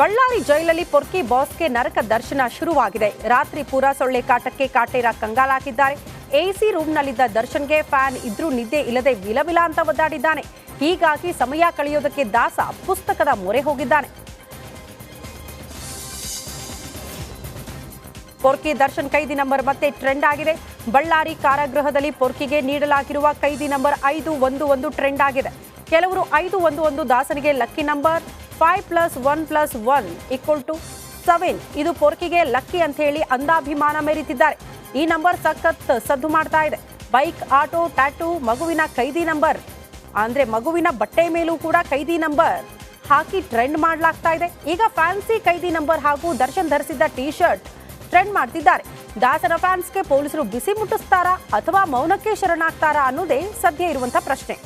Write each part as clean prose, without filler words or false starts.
ಬಳ್ಳಾರಿ ಜೈಲಲ್ಲಿ ಪೊರ್ಕಿ ಬಾಸ್ಗೆ ನರಕ ದರ್ಶನ ಶುರುವಾಗಿದೆ. ರಾತ್ರಿ ಪೂರ ಸೊಳ್ಳೆ ಕಾಟಕ್ಕೆ ಕಾಟೇರ ಕಂಗಾಲಾಗಿದ್ದಾರೆ. ಎಸಿ ರೂಮ್ನಲ್ಲಿದ್ದ ದರ್ಶನ್ಗೆ ಫ್ಯಾನ್ ಇದ್ರೂ ನಿದ್ದೆ ಇಲ್ಲದೆ ವಿಲವಿಲ ಅಂತ ಒದ್ದಾಡಿದ್ದಾನೆ. ಹೀಗಾಗಿ ಸಮಯ ಕಳೆಯೋದಕ್ಕೆ ದಾಸ ಪುಸ್ತಕದ ಮೊರೆ ಹೋಗಿದ್ದಾನೆ. ಪೊರ್ಕಿ ದರ್ಶನ್ ಕೈದಿ ನಂಬರ್ ಮತ್ತೆ ಟ್ರೆಂಡ್ ಆಗಿದೆ. ಬಳ್ಳಾರಿ ಕಾರಾಗೃಹದಲ್ಲಿ ಪೊರ್ಕಿಗೆ ನೀಡಲಾಗಿರುವ ಕೈದಿ ನಂಬರ್ 511 ಟ್ರೆಂಡ್ ಆಗಿದೆ. ಕೆಲವರು 511 ದಾಸನಿಗೆ ಲಕ್ಕಿ ನಂಬರ್ 5+1+1=7. ಇದು ಪೊರ್ಕಿಗೆ ಲಕ್ಕಿ ಅಂತ ಹೇಳಿ ಅಂದಾಭಿಮಾನ ಮೆರೀತಿದ್ದಾರೆ. ಈ ನಂಬರ್ ಸಖತ್ ಸದ್ದು ಮಾಡ್ತಾ ಇದೆ. ಬೈಕ್, ಆಟೋ, ಟ್ಯಾಟೂ, ಮಗುವಿನ ಕೈದಿ ನಂಬರ್ ಅಂದ್ರೆ ಮಗುವಿನ ಬಟ್ಟೆ ಮೇಲೂ ಕೂಡ ಕೈದಿ ನಂಬರ್ ಹಾಕಿ ಟ್ರೆಂಡ್ ಮಾಡಲಾಗ್ತಾ ಇದೆ. ಈಗ ಫ್ಯಾನ್ಸಿ ಕೈದಿ ನಂಬರ್ ಹಾಗೂ ದರ್ಶನ್ ಧರಿಸಿದ್ದ ಟಿ ಶರ್ಟ್ ಟ್ರೆಂಡ್ ಮಾಡ್ತಿದ್ದಾರೆ. ದಾಸನ ಫ್ಯಾನ್ಸ್ಗೆ ಪೊಲೀಸರು ಬಿಸಿ ಮುಟ್ಟಿಸ್ತಾರಾ ಅಥವಾ ಮೌನಕ್ಕೆ ಶರಣಾಗ್ತಾರಾ ಅನ್ನೋದೇ ಸದ್ಯ ಇರುವಂತಹ ಪ್ರಶ್ನೆ.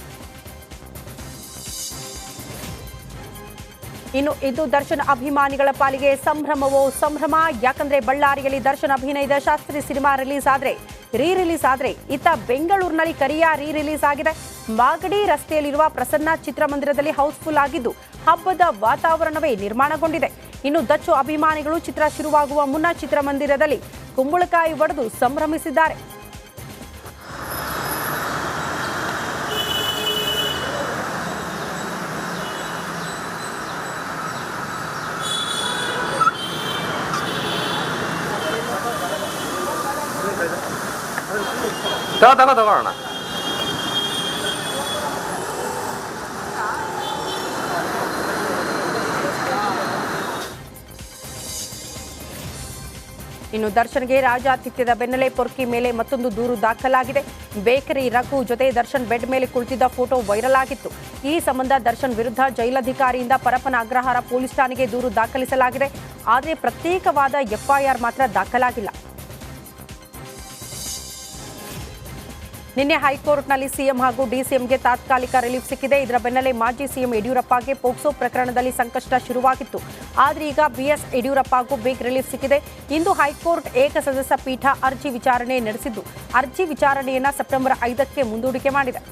ಇನ್ನು ಇದು ದರ್ಶನ್ ಅಭಿಮಾನಿಗಳ ಪಾಲಿಗೆ ಸಂಭ್ರಮವೋ ಸಂಭ್ರಮ. ಯಾಕಂದ್ರೆ ಬಳ್ಳಾರಿಯಲ್ಲಿ ದರ್ಶನ್ ಅಭಿನಯದ ಶಾಸ್ತ್ರಿ ಸಿನಿಮಾ ರಿಲೀಸ್ ಆದ್ರೆ ಇತ್ತ ಬೆಂಗಳೂರಿನಲ್ಲಿ ಕರಿಯ ರಿಲೀಸ್ ಆಗಿದೆ. ಮಾಗಡಿ ರಸ್ತೆಯಲ್ಲಿರುವ ಪ್ರಸನ್ನ ಚಿತ್ರಮಂದಿರದಲ್ಲಿ ಹೌಸ್ಫುಲ್ ಆಗಿದ್ದು ಹಬ್ಬದ ವಾತಾವರಣವೇ ನಿರ್ಮಾಣಗೊಂಡಿದೆ. ಇನ್ನು ದಚ್ಚು ಅಭಿಮಾನಿಗಳು ಚಿತ್ರ ಶುರುವಾಗುವ ಮುನ್ನ ಚಿತ್ರಮಂದಿರದಲ್ಲಿ ಕುಂಬಳಕಾಯಿ ಒಡೆದು ಸಂಭ್ರಮಿಸಿದ್ದಾರೆ. ತಗೋಣ. ಇನ್ನು ದರ್ಶನ್ಗೆ ರಾಜಾತಿಥ್ಯದ ಬೆನ್ನಲ್ಲೇ ಪೊರ್ಕಿ ಮೇಲೆ ಮತ್ತೊಂದು ದೂರು ದಾಖಲಾಗಿದೆ. ಬೇಕರಿ ರಘು ಜೊತೆ ದರ್ಶನ್ ಬೆಡ್ ಮೇಲೆ ಕುಳಿತಿದ್ದ ಫೋಟೋ ವೈರಲ್ ಆಗಿತ್ತು. ಈ ಸಂಬಂಧ ದರ್ಶನ್ ವಿರುದ್ಧ ಜೈಲಧಿಕಾರಿಯಿಂದ ಪರಪ್ಪನ ಅಗ್ರಹಾರ ಪೊಲೀಸ್ ಠಾಣೆಗೆ ದೂರು ದಾಖಲಿಸಲಾಗಿದೆ. ಆದರೆ ಪ್ರತ್ಯೇಕವಾದ ಎಫ್ಐಆರ್ ಮಾತ್ರ ದಾಖಲಾಗಿಲ್ಲ. ನಿನ್ನೆ ಹೈಕೋರ್ಟ್ನಲ್ಲಿ ಸಿಎಂ ಹಾಗೂ ಡಿಸಿಎಂಗೆ ತಾತ್ಕಾಲಿಕ ರಿಲೀಫ್ ಸಿಕ್ಕಿದೆ. ಇದರ ಬೆನ್ನಲ್ಲೇ ಮಾಜಿ ಸಿಎಂ ಯಡಿಯೂರಪ್ಪಗೆ ಪೋಕ್ಸೋ ಪ್ರಕರಣದಲ್ಲಿ ಸಂಕಷ್ಟ ಶುರುವಾಗಿತ್ತು. ಆದರೆ ಈಗ ಬಿಎಸ್ ಯಡಿಯೂರಪ್ಪಗೂ ಬಿಗ್ ರಿಲೀಫ್ ಸಿಕ್ಕಿದೆ. ಇಂದು ಹೈಕೋರ್ಟ್ ಏಕಸದಸ್ಯ ಪೀಠ ಅರ್ಜಿ ವಿಚಾರಣೆ ನಡೆಸಿದ್ದು ಅರ್ಜಿ ವಿಚಾರಣೆಯನ್ನು ಸೆಪ್ಟೆಂಬರ್ 5ಕ್ಕೆ ಮುಂದೂಡಿಕೆ ಮಾಡಿದೆ.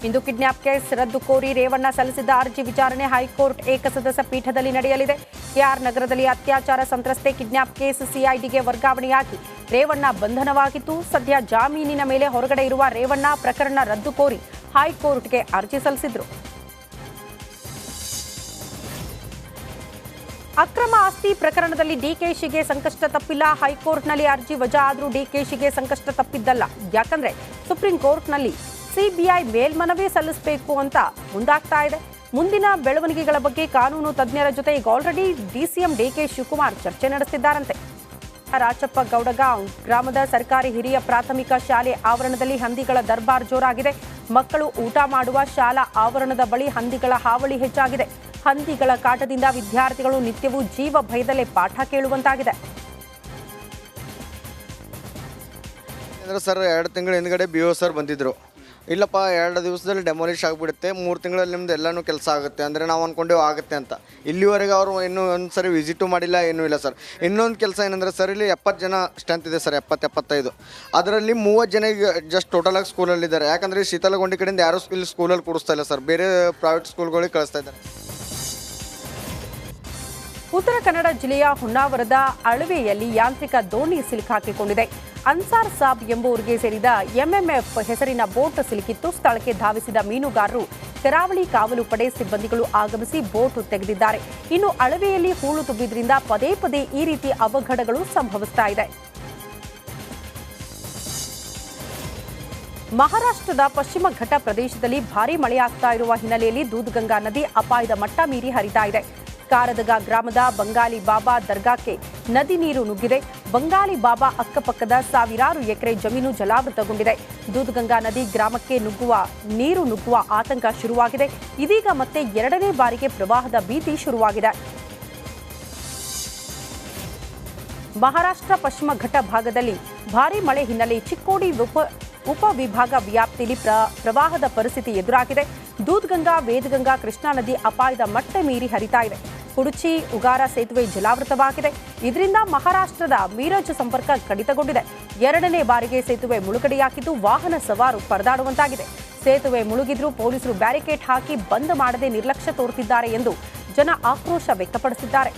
ಇಂದು ಕಿಡ್ನಾಪ್ ಕೇಸ್ ರದ್ದು ಕೋರಿ ರೇವಣ್ಣ ಸಲ್ಲಿಸಿದ್ದ ಅರ್ಜಿ ವಿಚಾರಣೆ ಹೈಕೋರ್ಟ್ ಏಕಸದಸ್ಯ ಪೀಠದಲ್ಲಿ ನಡೆಯಲಿದೆ. ಕೆಆರ್ ನಗರದಲ್ಲಿ ಅತ್ಯಾಚಾರ ಸಂತ್ರಸ್ತೆ ಕಿಡ್ನಾಪ್ ಕೇಸ್ ಸಿಐಡಿಗೆ ವರ್ಗಾವಣೆಯಾಗಿ ರೇವಣ್ಣ ಬಂಧನವಾಗಿತ್ತು. ಸದ್ಯ ಜಾಮೀನಿನ ಮೇಲೆ ಹೊರಗಡೆ ಇರುವ ರೇವಣ್ಣ ಪ್ರಕರಣ ರದ್ದು ಕೋರಿ ಹೈಕೋರ್ಟ್ಗೆ ಅರ್ಜಿ ಸಲ್ಲಿಸಿದ್ರು. ಅಕ್ರಮ ಆಸ್ತಿ ಪ್ರಕರಣದಲ್ಲಿ ಡಿಕೆಶಿಗೆ ಸಂಕಷ್ಟ ತಪ್ಪಿಲ್ಲ. ಹೈಕೋರ್ಟ್ನಲ್ಲಿ ಅರ್ಜಿ ವಜಾ ಆದರೂ ಡಿಕೆಶಿಗೆ ಸಂಕಷ್ಟ ತಪ್ಪಿದ್ದಲ್ಲ. ಯಾಕಂದ್ರೆ ಸುಪ್ರೀಂ ಕೋರ್ಟ್ನಲ್ಲಿ ಸಿಬಿಐ ಮೇಲ್ಮನವಿ ಸಲ್ಲಿಸಬೇಕು ಅಂತ ಮುಂದಾಗ್ತಾ ಇದೆ. ಮುಂದಿನ ಬೆಳವಣಿಗೆಗಳ ಬಗ್ಗೆ ಕಾನೂನು ತಜ್ಞರ ಜೊತೆ ಈಗ ಆಲ್ರೆಡಿ ಡಿಸಿಎಂ ಡಿಕೆ ಶಿವಕುಮಾರ್ ಚರ್ಚೆ ನಡೆಸುತ್ತಿದ್ದಾರಂತೆ. ರಾಚಪ್ಪ ಗೌಡಗಾಂವ್ ಗ್ರಾಮದ ಸರ್ಕಾರಿ ಹಿರಿಯ ಪ್ರಾಥಮಿಕ ಶಾಲೆ ಆವರಣದಲ್ಲಿ ಹಂದಿಗಳ ದರ್ಬಾರ್ ಜೋರಾಗಿದೆ. ಮಕ್ಕಳು ಊಟ ಮಾಡುವ ಶಾಲಾ ಆವರಣದ ಬಳಿ ಹಂದಿಗಳ ಹಾವಳಿ ಹೆಚ್ಚಾಗಿದೆ. ಹಂದಿಗಳ ಕಾಟದಿಂದ ವಿದ್ಯಾರ್ಥಿಗಳು ನಿತ್ಯವೂ ಜೀವ ಭಯದಲ್ಲೇ ಪಾಠ ಕೇಳುವಂತಾಗಿದೆ. ಸರ್ 2 ತಿಂಗಳ ಹಿಂದ್ಗಡೆ BO ಸರ್ ಬಂದಿದ್ರು. ಇಲ್ಲಪ್ಪ 2 ದಿವಸದಲ್ಲಿ ಡೆಮಾಲಿಷ್ ಆಗಿಬಿಡುತ್ತೆ, 3 ತಿಂಗಳಲ್ಲಿ ನಿಮ್ದು ಎಲ್ಲನೂ ಕೆಲಸ ಆಗುತ್ತೆ ಅಂದರೆ ನಾವು ಅಂದ್ಕೊಂಡೇವು ಆಗುತ್ತೆ ಅಂತ. ಇಲ್ಲಿವರೆಗೆ ಅವರು ಇನ್ನೂ ಒಂದು ಸರಿ ವಿಸಿಟು ಮಾಡಿಲ್ಲ, ಏನೂ ಇಲ್ಲ ಸರ್. ಇನ್ನೊಂದು ಕೆಲಸ ಏನಂದರೆ ಸರ್, ಇಲ್ಲಿ 70 ಜನ ಸ್ಟ್ರೆಂತ್ ಇದೆ ಸರ್, 70-75. ಅದರಲ್ಲಿ 30 ಜನ ಜಸ್ಟ್ ಟೋಟಲಾಗಿ ಸ್ಕೂಲಲ್ಲಿದ್ದಾರೆ. ಯಾಕಂದರೆ ಶೀತಲಗೊಂಡಿ ಕಡೆಯಿಂದ ಯಾರೂ ಇಲ್ಲಿ ಸ್ಕೂಲಲ್ಲಿ ಕೂಡಿಸ್ತಾ ಇಲ್ಲ ಸರ್, ಬೇರೆ ಪ್ರೈವೇಟ್ ಸ್ಕೂಲ್ಗಳಿಗೆ ಕಳಿಸ್ತಾ ಇದ್ದಾರೆ. ಉತ್ತರ ಕನ್ನಡ ಜಿಲ್ಲೆಯ ಹೊನ್ನಾವರದ ಅಳವೆಯಲ್ಲಿ ಯಾಂತ್ರಿಕ ದೋಣಿ ಸಿಲುಕಾಕಿಕೊಂಡಿದೆ. ಅನ್ಸಾರ್ ಸಾಬ್ ಎಂಬುವರಿಗೆ ಸೇರಿದ ಎಂಎಂಎಫ್ ಹೆಸರಿನ ಬೋಟ್ ಸಿಲುಕಿತ್ತು. ಸ್ಥಳಕ್ಕೆ ಧಾವಿಸಿದ ಮೀನುಗಾರರು, ಕರಾವಳಿ ಕಾವಲು ಪಡೆ ಸಿಬ್ಬಂದಿಗಳು ಆಗಮಿಸಿ ಬೋಟ್ ತೆಗೆದಿದ್ದಾರೆ. ಇನ್ನು ಅಳವೆಯಲ್ಲಿ ಹೂಳು ತುಂಬಿದ್ರಿಂದ ಪದೇ ಪದೇ ಈ ರೀತಿ ಅವಘಡಗಳು ಸಂಭವಿಸ್ತಾ ಇದೆ. ಮಹಾರಾಷ್ಟ್ರದ ಪಶ್ಚಿಮ ಘಟ್ಟ ಪ್ರದೇಶದಲ್ಲಿ ಭಾರೀ ಮಳೆಯಾಗ್ತಾ ಇರುವ ಹಿನ್ನೆಲೆಯಲ್ಲಿ ದೂದ್ಗಂಗಾ ನದಿ ಅಪಾಯದ ಮಟ್ಟ ಮೀರಿ ಹರಿತಾ ಇದೆ. ಕಾರದಗ ಗ್ರಾಮದ ಬಂಗಾಲಿ ಬಾಬಾ ದರ್ಗಾಕ್ಕೆ ನದಿ ನೀರು ನುಗ್ಗಿದೆ. ಬಂಗಾಲಿ ಬಾಬಾ ಅಕ್ಕಪಕ್ಕದ ಸಾವಿರಾರು ಎಕರೆ ಜಮೀನು ಜಲಾವೃತಗೊಂಡಿದೆ. ದೂದ್ಗಂಗಾ ನದಿ ಗ್ರಾಮಕ್ಕೆ ನೀರು ನುಗ್ಗುವ ಆತಂಕ ಶುರುವಾಗಿದೆ. ಇದೀಗ ಮತ್ತೆ 2ನೇ ಬಾರಿಗೆ ಪ್ರವಾಹದ ಭೀತಿ ಶುರುವಾಗಿದೆ. ಮಹಾರಾಷ್ಟ್ರ ಪಶ್ಚಿಮ ಘಟ್ಟ ಭಾಗದಲ್ಲಿ ಭಾರೀ ಮಳೆ ಹಿನ್ನೆಲೆ ಚಿಕ್ಕೋಡಿ ಉಪವಿಭಾಗ ವ್ಯಾಪ್ತಿಯಲ್ಲಿ ಪ್ರವಾಹದ ಪರಿಸ್ಥಿತಿ ಎದುರಾಗಿದೆ. ದೂದ್ಗಂಗಾ, ವೇದಗಂಗಾ, ಕೃಷ್ಣಾ ನದಿ ಅಪಾಯದ ಮಟ್ಟ ಮೀರಿ ಹರಿತಾ ಇದೆ. ಕುಡುಚಿ ಉಗಾರ ಸೇತುವೆ ಜಲಾವೃತವಾಗಿದೆ. ಇದರಿಂದ ಮಹಾರಾಷ್ಟ್ರದ ಮೀರಜ್ ಸಂಪರ್ಕ ಕಡಿತಗೊಂಡಿದೆ. 2ನೇ ಬಾರಿಗೆ ಸೇತುವೆ ಮುಳುಗಡೆಯಾಗಿದ್ದು ವಾಹನ ಸವಾರು ಪರದಾಡುವಂತಾಗಿದೆ. ಸೇತುವೆ ಮುಳುಗಿದ್ರೂ ಪೊಲೀಸರು ಬ್ಯಾರಿಕೇಡ್ ಹಾಕಿ ಬಂದ್ ಮಾಡದೆ ನಿರ್ಲಕ್ಷ್ಯ ತೋರುತ್ತಿದ್ದಾರೆ ಎಂದು ಜನ ಆಕ್ರೋಶ ವ್ಯಕ್ತಪಡಿಸಿದ್ದಾರೆ.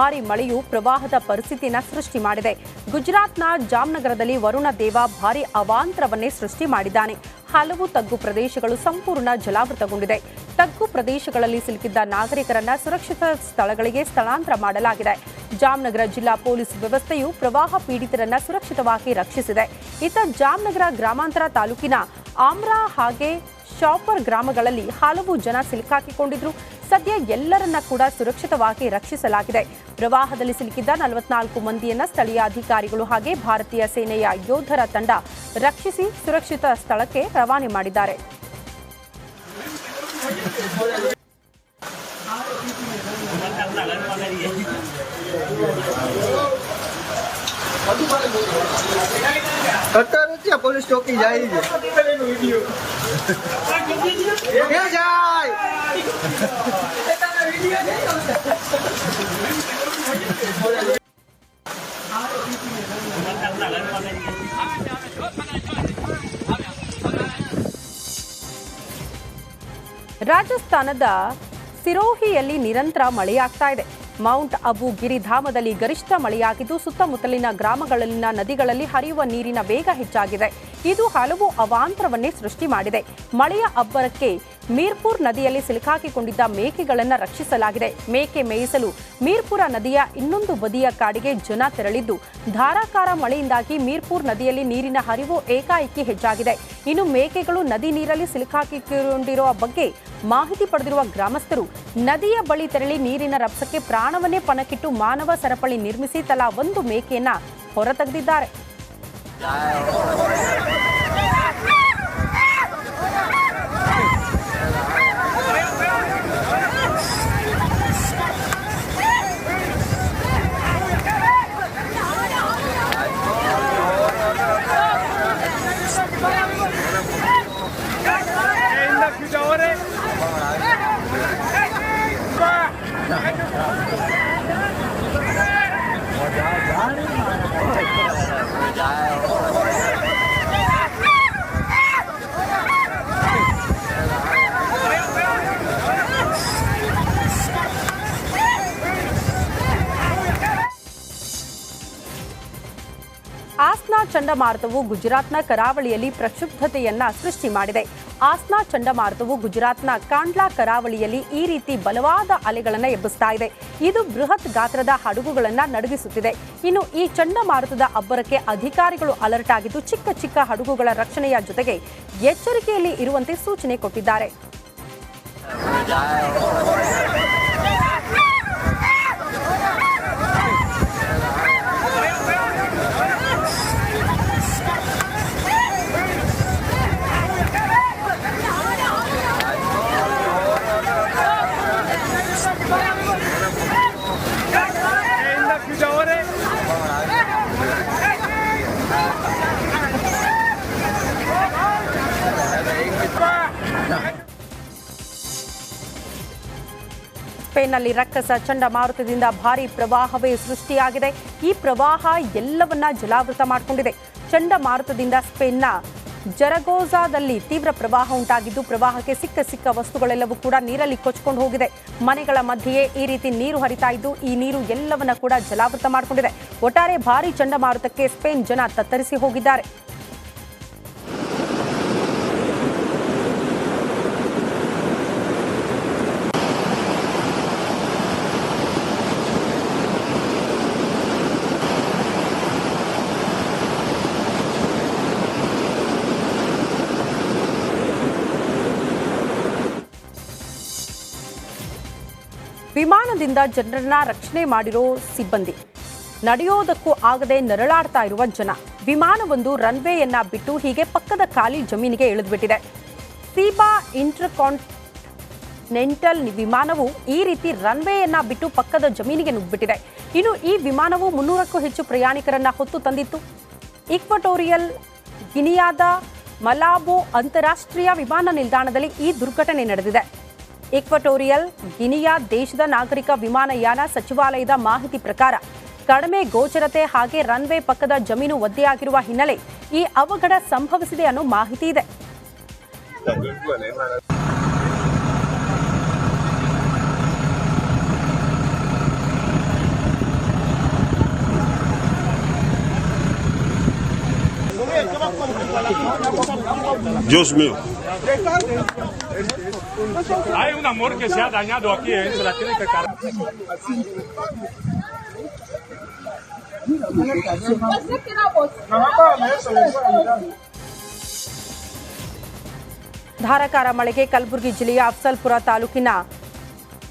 ಭಾರಿ ಮಳೆಯು ಪ್ರವಾಹದ ಪರಿಸ್ಥಿತಿಯನ್ನು ಸೃಷ್ಟಿ ಮಾಡಿದೆ. ಗುಜರಾತ್ನ ಜಾಮ್ನಗರದಲ್ಲಿ ವರುಣ ದೇವ ಭಾರಿ ಅವಾಂತರವನ್ನೇ ಸೃಷ್ಟಿ ಮಾಡಿದ್ದಾನೆ. ಹಲವು ತಗ್ಗು ಪ್ರದೇಶಗಳು ಸಂಪೂರ್ಣ ಜಲಾವೃತಗೊಂಡಿದೆ. ತಗ್ಗು ಪ್ರದೇಶಗಳಲ್ಲಿ ಸಿಲುಕಿದ್ದ ನಾಗರಿಕರನ್ನ ಸುರಕ್ಷಿತ ಸ್ಥಳಗಳಿಗೆ ಸ್ಥಳಾಂತರ ಮಾಡಲಾಗಿದೆ. ಜಾಮ್ನಗರ ಜಿಲ್ಲಾ ಪೊಲೀಸ್ ವ್ಯವಸ್ಥೆಯು ಪ್ರವಾಹ ಪೀಡಿತರನ್ನ ಸುರಕ್ಷಿತವಾಗಿ ರಕ್ಷಿಸಿದೆ. ಇತ್ತ ಜಾಮ್ನಗರ ಗ್ರಾಮಾಂತರ ತಾಲೂಕಿನ ಆಮ್ರಾ ಹಾಗೆ ಶಾಪರ್ ಗ್ರಾಮಗಳಲ್ಲಿ ಹಲವು ಜನ ಸಿಲುಕಾಕಿಕೊಂಡಿದ್ರು. ಸದ್ಯ ಎಲ್ಲರನ್ನ ಕೂಡ ಸುರಕ್ಷಿತವಾಗಿ ರಕ್ಷಿಸಲಾಗಿದೆ. ಪ್ರವಾಹದಲ್ಲಿ ಸಿಲುಕಿದ್ದ 44 ಮಂದಿಯನ್ನ ಸ್ಥಳೀಯ ಅಧಿಕಾರಿಗಳು ಹಾಗೆ ಭಾರತೀಯ ಸೇನೆಯ ಯೋಧರ ತಂಡ ರಕ್ಷಿಸಿ ಸುರಕ್ಷಿತ ಸ್ಥಳಕ್ಕೆ ರವಾನೆ ಮಾಡಿದ್ದಾರೆ. पुलिस चौकी जाएगी ರಾಜಸ್ಥಾನದ ಸಿರೋಹಿಯಲ್ಲಿ ನಿರಂತರ ಮಳೆಯಾಗ್ತಾ ಇದೆ. ಮೌಂಟ್ ಅಬು ಗಿರಿಧಾಮದಲ್ಲಿ ಗರಿಷ್ಠ ಮಳೆಯಾಗಿದ್ದು ಸುತ್ತಮುತ್ತಲಿನ ಗ್ರಾಮಗಳಲ್ಲಿನ ನದಿಗಳಲ್ಲಿ ಹರಿಯುವ ನೀರಿನ ವೇಗ ಹೆಚ್ಚಾಗಿದೆ. ಇದು ಹಲವು ಅವಾಂತರವನ್ನೇ ಸೃಷ್ಟಿ ಮಾಡಿದೆ. ಮಳೆಯ ಅಬ್ಬರಕ್ಕೆ ಮೀರ್ಪುರ್ ನದಿಯಲ್ಲಿ ಸಿಲುಕಾಕಿಕೊಂಡಿದ್ದ ಮೇಕೆಗಳನ್ನು ರಕ್ಷಿಸಲಾಗಿದೆ. ಮೇಕೆ ಮೇಯಿಸಲು ಮೀರ್ಪುರ ನದಿಯ ಇನ್ನೊಂದು ಬದಿಯ ಕಾಡಿಗೆ ಜನ ತೆರಳಿದ್ದು ಧಾರಾಕಾರ ಮಳೆಯಿಂದಾಗಿ ಮೀರ್ಪುರ್ ನದಿಯಲ್ಲಿ ನೀರಿನ ಹರಿವು ಏಕಾಏಕಿ ಹೆಚ್ಚಾಗಿದೆ. ಇನ್ನು ಮೇಕೆಗಳು ನದಿ ನೀರಲ್ಲಿ ಸಿಲುಕಾಕಿಕೊಂಡಿರುವ ಬಗ್ಗೆ ಮಾಹಿತಿ ಪಡೆದಿರುವ ಗ್ರಾಮಸ್ಥರು ನದಿಯ ಬಳಿ ತೆರಳಿ ನೀರಿನ ರಭಸಕ್ಕೆ ಪ್ರಾಣವನ್ನೇ ಪಣಕ್ಕಿಟ್ಟು ಮಾನವ ಸರಪಳಿ ನಿರ್ಮಿಸಿ ತಲಾ ಒಂದು ಮೇಕೆಯನ್ನ ಹೊರತೆಗೆದಿದ್ದಾರೆ. ಆಸ್ನಾ ಚಂಡಮಾರುತವು ಗುಜರಾತ್ನ ಕರಾವಳಿಯಲ್ಲಿ ಪ್ರಕ್ಷುಬ್ಧತೆಯನ್ನ ಸೃಷ್ಟಿ ಮಾಡಿದೆ. ಆಸ್ನಾ ಚಂಡಮಾರುತವು ಗುಜರಾತ್ನ ಕಾಂಡ್ಲಾ ಕರಾವಳಿಯಲ್ಲಿ ಈ ರೀತಿ ಬಲವಾದ ಅಲೆಗಳನ್ನು ಎಬ್ಬಿಸ್ತಾ ಇದೆ. ಇದು ಬೃಹತ್ ಗಾತ್ರದ ಹಡಗುಗಳನ್ನು ನಡುಗಿಸುತ್ತಿದೆ. ಇನ್ನು ಈ ಚಂಡಮಾರುತದ ಅಬ್ಬರಕ್ಕೆ ಅಧಿಕಾರಿಗಳು ಅಲರ್ಟ್ ಆಗಿದ್ದು ಚಿಕ್ಕ ಚಿಕ್ಕ ಹಡಗುಗಳ ರಕ್ಷಣೆಯ ಜೊತೆಗೆ ಎಚ್ಚರಿಕೆಯಲ್ಲಿ ಇರುವಂತೆ ಸೂಚನೆ ಕೊಟ್ಟಿದ್ದಾರೆ. ಸ್ಪೇನ್ನಲ್ಲಿ ರಕ್ಕಸ ಚಂಡಮಾರುತದಿಂದ ಭಾರೀ ಪ್ರವಾಹವೇ ಸೃಷ್ಟಿಯಾಗಿದೆ. ಈ ಪ್ರವಾಹ ಎಲ್ಲವನ್ನ ಜಲಾವೃತ ಮಾಡಿಕೊಂಡಿದೆ. ಚಂಡಮಾರುತದಿಂದ ಸ್ಪೇನ್ನ ಜರಗೋಜಾದಲ್ಲಿ ತೀವ್ರ ಪ್ರವಾಹ ಉಂಟಾಗಿದ್ದು ಪ್ರವಾಹಕ್ಕೆ ಸಿಕ್ಕ ವಸ್ತುಗಳೆಲ್ಲವೂ ಕೂಡ ನೀರಲ್ಲಿ ಕೊಚ್ಚಿಕೊಂಡು ಹೋಗಿದೆ. ಮನೆಗಳ ಮಧ್ಯೆಯೇ ಈ ರೀತಿ ನೀರು ಹರಿತಾ ಇದ್ದು ಈ ನೀರು ಎಲ್ಲವನ್ನ ಕೂಡ ಜಲಾವೃತ ಮಾಡಿಕೊಂಡಿದೆ. ಒಟ್ಟಾರೆ ಭಾರೀ ಚಂಡಮಾರುತಕ್ಕೆ ಸ್ಪೇನ್ ಜನ ತತ್ತರಿಸಿ ಹೋಗಿದ್ದಾರೆ. ವಿಮಾನದಿಂದ ಜನರನ್ನ ರಕ್ಷಣೆ ಮಾಡಿರೋ ಸಿಬ್ಬಂದಿ, ನಡೆಯೋದಕ್ಕೂ ಆಗದೆ ನರಳಾಡ್ತಾ ಇರುವ ಜನ. ವಿಮಾನವೊಂದು ರನ್ವೇಯನ್ನ ಬಿಟ್ಟು ಹೀಗೆ ಪಕ್ಕದ ಖಾಲಿ ಜಮೀನಿಗೆ ಇಳಿದುಬಿಟ್ಟಿದೆ. ಸೀಬಾ ಇಂಟರ್ಕಾಂಟಿನೆಂಟಲ್ ವಿಮಾನವು ಈ ರೀತಿ ರನ್ವೇಯನ್ನ ಬಿಟ್ಟು ಪಕ್ಕದ ಜಮೀನಿಗೆ ನುಗ್ಗಿಬಿಟ್ಟಿದೆ. ಇನ್ನು ಈ ವಿಮಾನವು 300ಕ್ಕೂ ಹೆಚ್ಚು ಪ್ರಯಾಣಿಕರನ್ನ ಹೊತ್ತು ತಂದಿತ್ತು. ಈಕ್ವಟೋರಿಯಲ್ ಗಿನಿಯಾದ ಮಲಾಬೋ ಅಂತಾರಾಷ್ಟ್ರೀಯ ವಿಮಾನ ನಿಲ್ದಾಣದಲ್ಲಿ ಈ ದುರ್ಘಟನೆ ನಡೆದಿದೆ. ಈಕ್ವಟೋರಿಯಲ್ ಗಿನಿಯಾ ದೇಶದ ನಾಗರಿಕ ವಿಮಾನಯಾನ ಸಚಿವಾಲಯದ ಮಾಹಿತಿ ಪ್ರಕಾರ ಕಡಿಮೆ ಗೋಚರತೆ ಹಾಗೆ ರನ್ವೇ ಪಕ್ಕದ ಜಮೀನು ಒದ್ದೆಯಾಗಿರುವ ಹಿನ್ನೆಲೆ ಈ ಅವಘಡ ಸಂಭವಿಸಿದೆ ಅನ್ನೋ ಮಾಹಿತಿ ಇದೆ. Dios mío. Hay un amor que se ha dañado aquí, se la tiene que cargar. ಧಾರಾಕಾರ ಮಳೆಗೆ ಕಲಬುರಗಿ ಜಿಲ್ಲೆಯ ಅಫ್ಸಲ್ಪುರ ತಾಲೂಕಿನ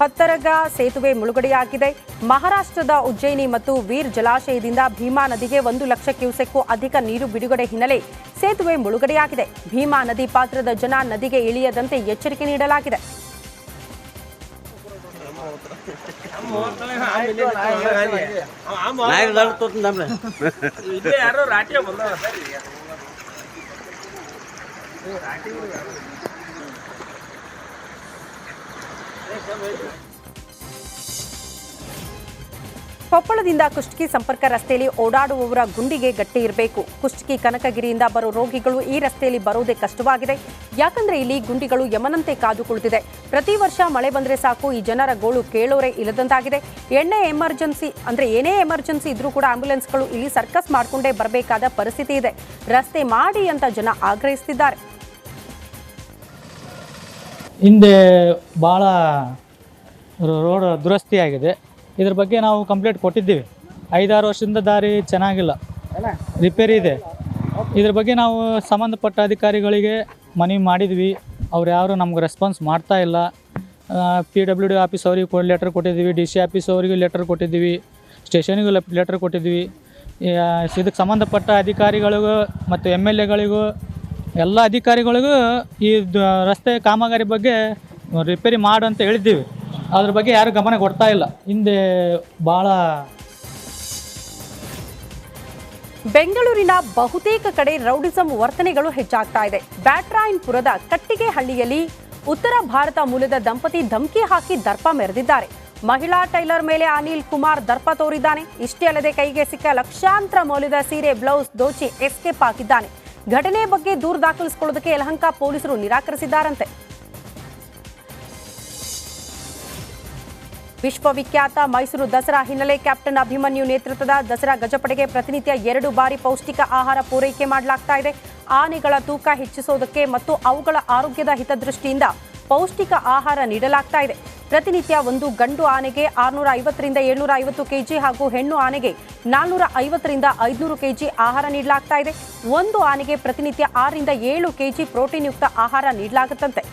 ಪತ್ತರಗ ಸೇತುವೆ ಮುಳುಗಡೆಯಾಗಿದೆ. ಮಹಾರಾಷ್ಟ್ರದ ಉಜ್ಜಯಿನಿ ಮತ್ತು ವೀರ್ ಜಲಾಶಯದಿಂದ ಭೀಮಾ ನದಿಗೆ 1 ಲಕ್ಷ ಕ್ಯೂಸೆಕ್ಗೂ ಅಧಿಕ ನೀರು ಬಿಡುಗಡೆ ಹಿನ್ನೆಲೆ ಸೇತುವೆ ಮುಳುಗಡೆಯಾಗಿದೆ. ಭೀಮಾ ನದಿ ಪಾತ್ರದ ಜನ ನದಿಗೆ ಇಳಿಯದಂತೆ ಎಚ್ಚರಿಕೆ ನೀಡಲಾಗಿದೆ. ಕೊಪ್ಪಳದಿಂದ ಕುಷ್ಟಗಿ ಸಂಪರ್ಕ ರಸ್ತೆಯಲ್ಲಿ ಓಡಾಡುವವರ ಗುಂಡಿಗೆ ಗಟ್ಟಿ ಇರಬೇಕು. ಕುಷ್ಟಗಿ ಕನಕಗಿರಿಯಿಂದ ಬರೋ ರೋಗಿಗಳು ಈ ರಸ್ತೆಯಲ್ಲಿ ಬರೋದೇ ಕಷ್ಟವಾಗಿದೆ. ಯಾಕಂದ್ರೆ ಇಲ್ಲಿ ಗುಂಡಿಗಳು ಯಮನಂತೆ ಕಾದು ಕುಳಿತಿದೆ. ಪ್ರತಿ ವರ್ಷ ಮಳೆ ಬಂದ್ರೆ ಸಾಕು ಈ ಜನರ ಗೋಳು ಕೇಳೋರೆ ಇಲ್ಲದಂತಾಗಿದೆ. ಏನೇ ಎಮರ್ಜೆನ್ಸಿ ಇದ್ರೂ ಕೂಡ ಆಂಬ್ಯುಲೆನ್ಸ್ಗಳು ಇಲ್ಲಿ ಸರ್ಕಸ್ ಮಾಡಿಕೊಂಡೇ ಬರಬೇಕಾದ ಪರಿಸ್ಥಿತಿ ಇದೆ. ರಸ್ತೆ ಮಾಡಿ ಅಂತ ಜನ ಆಗ್ರಹಿಸುತ್ತಿದ್ದಾರೆ. ಹಿಂದೆ ಭಾಳ ರೋಡ್ ದುರಸ್ತಿಯಾಗಿದೆ. ಇದ್ರ ಬಗ್ಗೆ ನಾವು ಕಂಪ್ಲೇಂಟ್ ಕೊಟ್ಟಿದ್ದೀವಿ. 5-6 ವರ್ಷದಿಂದ ದಾರಿ ಚೆನ್ನಾಗಿಲ್ಲ, ರಿಪೇರಿ ಇದೆ. ಇದ್ರ ಬಗ್ಗೆ ನಾವು ಸಂಬಂಧಪಟ್ಟ ಅಧಿಕಾರಿಗಳಿಗೆ ಮನವಿ ಮಾಡಿದ್ವಿ. ಅವ್ರು ಯಾರು ನಮ್ಗೆ ರೆಸ್ಪಾನ್ಸ್ ಮಾಡ್ತಾ ಇಲ್ಲ. PWD ಆಫೀಸ್ ಅವ್ರಿಗೆ ಲೆಟರ್ ಕೊಟ್ಟಿದ್ದೀವಿ, DC ಆಫೀಸ್ ಅವರಿಗೆ ಲೆಟರ್ ಕೊಟ್ಟಿದ್ದೀವಿ, ಸ್ಟೇಷನಿಗೂ ಲೆಟರ್ ಕೊಟ್ಟಿದ್ದೀವಿ. ಇದಕ್ಕೆ ಸಂಬಂಧಪಟ್ಟ ಅಧಿಕಾರಿಗಳಿಗೂ ಮತ್ತು MLAಗಳಿಗೂ ಎಲ್ಲ ಅಧಿಕಾರಿಗಳಿಗೂ ಈ ರಸ್ತೆ ಕಾಮಗಾರಿ ಬಗ್ಗೆ ರಿಪೇರಿ ಮಾಡು ಅಂತ ಹೇಳಿದ್ದೀವಿ. ಅದ್ರ ಬಗ್ಗೆ ಯಾರು ಗಮನ ಕೊಡ್ತಾ ಇಲ್ಲ. ಹಿಂದೆ ಭಾಳ ಬೆಂಗಳೂರಿನ ಬಹುತೇಕ ಕಡೆ ರೌಡಿಸಂ ವರ್ತನೆಗಳು ಹೆಚ್ಚಾಗ್ತಾ ಇದೆ. ಬ್ಯಾಟ್ರಾಯನ್ಪುರದ ಕಟ್ಟಿಗೆಹಳ್ಳಿಯಲ್ಲಿ ಉತ್ತರ ಭಾರತ ಮೂಲದ ದಂಪತಿ ಧಮಕಿ ಹಾಕಿ ದರ್ಪ ಮೆರೆದಿದ್ದಾರೆ. ಮಹಿಳಾ ಟೈಲರ್ ಮೇಲೆ ಅನಿಲ್ ಕುಮಾರ್ ದರ್ಪ ತೋರಿದ್ದಾನೆ. ಇಷ್ಟೇ ಅಲ್ಲದೆ ಕೈಗೆ ಸಿಕ್ಕ ಲಕ್ಷಾಂತರ ಮೌಲ್ಯದ ಸೀರೆ, ಬ್ಲೌಸ್ ದೋಚಿ ಎಸ್ಕೇಪ್ ಆಗಿದ್ದಾನೆ. ಘಟನೆ ಬಗ್ಗೆ ದೂರು ದಾಖಲಿಸಿಕೊಳ್ಳೋದಕ್ಕೆ ಯಲಹಂಕ ಪೊಲೀಸರು ನಿರಾಕರಿಸಿದ್ದಾರಂತೆ. ವಿಶ್ವವಿಖ್ಯಾತ ಮೈಸೂರು ದಸರಾ ಹಿನ್ನೆಲೆ ಕ್ಯಾಪ್ಟನ್ ಅಭಿಮನ್ಯು ನೇತೃತ್ವದ ದಸರಾ ಗಜಪಡೆಗೆ ಪ್ರತಿನಿತ್ಯ 2 ಬಾರಿ ಪೌಷ್ಟಿಕ ಆಹಾರ ಪೂರೈಕೆ ಮಾಡಲಾಗ್ತಾ ಇದೆ. ಆನೆಗಳ ತೂಕ ಹೆಚ್ಚಿಸೋದಕ್ಕೆ ಮತ್ತು ಅವುಗಳ ಆರೋಗ್ಯದ ಹಿತದೃಷ್ಟಿಯಿಂದ ಪೌಷ್ಟಿಕ ಆಹಾರ ನೀಡಲಾಗ್ತಾ ಇದೆ. ಪ್ರತಿನಿತ್ಯ ಒಂದು ಗಂಡು ಆನೆಗೆ 650 ರಿಂದ 750 ಕೆಜಿ ಹಾಗೂ ಹೆಣ್ಣು ಆನೆಗೆ 450 ರಿಂದ 500 ಕೆಜಿ ಆಹಾರ ನೀಡಲಾಗ್ತಾ ಇದೆ. ಒಂದು ಆನೆಗೆ ಪ್ರತಿನಿತ್ಯ 6 ರಿಂದ 7 ಕೆಜಿ ಪ್ರೋಟೀನ್ ಯುಕ್ತ ಆಹಾರ ನೀಡಲಾಗುತ್ತಂತೆ.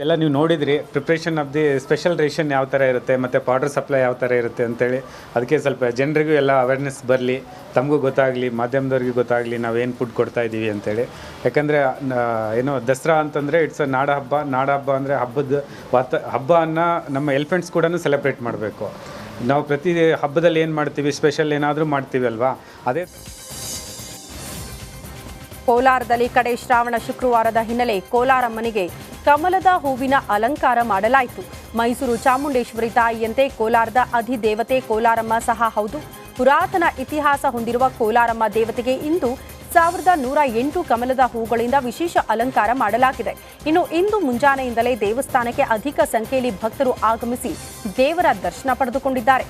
ಎಲ್ಲ ನೀವು ನೋಡಿದ್ರಿ preparation of the special ration ಯಾವ ಥರ ಇರುತ್ತೆ ಮತ್ತು ಪೌಡರ್ ಸಪ್ಲೈ ಯಾವ ಥರ ಇರುತ್ತೆ ಅಂತೇಳಿ. ಅದಕ್ಕೆ ಸ್ವಲ್ಪ ಜನರಿಗೂ ಎಲ್ಲ ಅವೇರ್ನೆಸ್ ಬರಲಿ, ತಮಗೂ ಗೊತ್ತಾಗಲಿ, ಮಾಧ್ಯಮದವ್ರಿಗೆ ಗೊತ್ತಾಗಲಿ ನಾವೇನು ಫುಡ್ ಕೊಡ್ತಾ ಇದ್ದೀವಿ ಅಂತೇಳಿ. ಯಾಕಂದರೆ ಏನು ದಸರಾ ಅಂತಂದರೆ ಇಟ್ಸ್ ಅ ನಾಡ ಹಬ್ಬ ಅಂದರೆ ಹಬ್ಬವನ್ನು ನಮ್ಮ ಎಲಿಫೆಂಟ್ಸ್ ಕೂಡ ಸೆಲೆಬ್ರೇಟ್ ಮಾಡಬೇಕು. ನಾವು ಪ್ರತಿ ಹಬ್ಬದಲ್ಲಿ ಏನು ಮಾಡ್ತೀವಿ, ಸ್ಪೆಷಲ್ ಏನಾದರೂ ಮಾಡ್ತೀವಿ ಅಲ್ವಾ. ಅದೇ ಕೋಲಾರದಲ್ಲಿ ಕಡೆ ಶ್ರಾವಣ ಶುಕ್ರವಾರದ ಹಿನ್ನೆಲೆ ಕೋಲಾರಮ್ಮನಿಗೆ ಕಮಲದ ಹೂವಿನ ಅಲಂಕಾರ ಮಾಡಲಾಯಿತು. ಮೈಸೂರು ಚಾಮುಂಡೇಶ್ವರಿ ತಾಯಿಯಂತೆ ಕೋಲಾರದ ಅಧಿದೇವತೆ ಕೋಲಾರಮ್ಮ ಸಹ ಹೌದು. ಪುರಾತನ ಇತಿಹಾಸ ಹೊಂದಿರುವ ಕೋಲಾರಮ್ಮ ದೇವತೆಗೆ ಇಂದು 1108 ಕಮಲದ ಹೂಗಳಿಂದ ವಿಶೇಷ ಅಲಂಕಾರ ಮಾಡಲಾಗಿದೆ. ಇನ್ನು ಇಂದು ಮುಂಜಾನೆಯಿಂದಲೇ ದೇವಸ್ಥಾನಕ್ಕೆ ಅಧಿಕ ಸಂಖ್ಯೆಯಲ್ಲಿ ಭಕ್ತರು ಆಗಮಿಸಿ ದೇವರ ದರ್ಶನ ಪಡೆದುಕೊಂಡಿದ್ದಾರೆ.